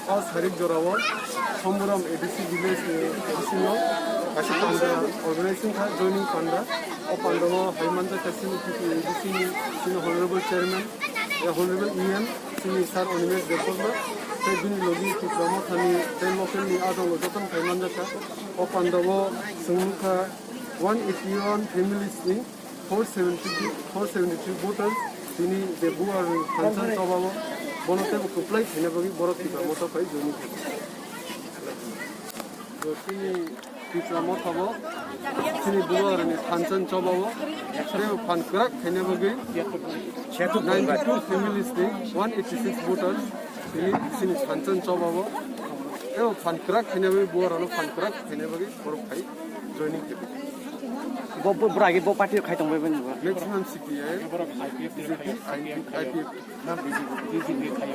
first Harik Jorawa, Homuram ADC village ADCनो गासै panda organizing था joining panda और पांडवों हाईमंदा तस्वीर की ADC सिंह honorable chairman या honorable EM सिंह सर उन्नीस देवपुर से बिन लोगी की प्रमुख हनी ट्रेन लोकल नि आदों लोटन हाईमंदा था और पांडवों सिंह का 181 families नि 473 voters তিনি দেবু আর ফাংশন সভাব বনতে কমপ্লাই থেনে বগি বড় কিবা মত পাই জনি তিনি কিবা মত হবো তিনি বুয়ার নি ফাংশন সভাব একসাথে ফান করাক থেনে বগি 92 ফ্যামিলিজ নি 186 ভোটার্স তিনি ফাংশন সভাব এবং ফান করাক থেনে বগি বুয়ার আনো ফান করাক থেনে বগি বড় পাই জয়নিং কেবে Beragi bo parti khai tong bai ben maximum CPI BJP IPF BJP khai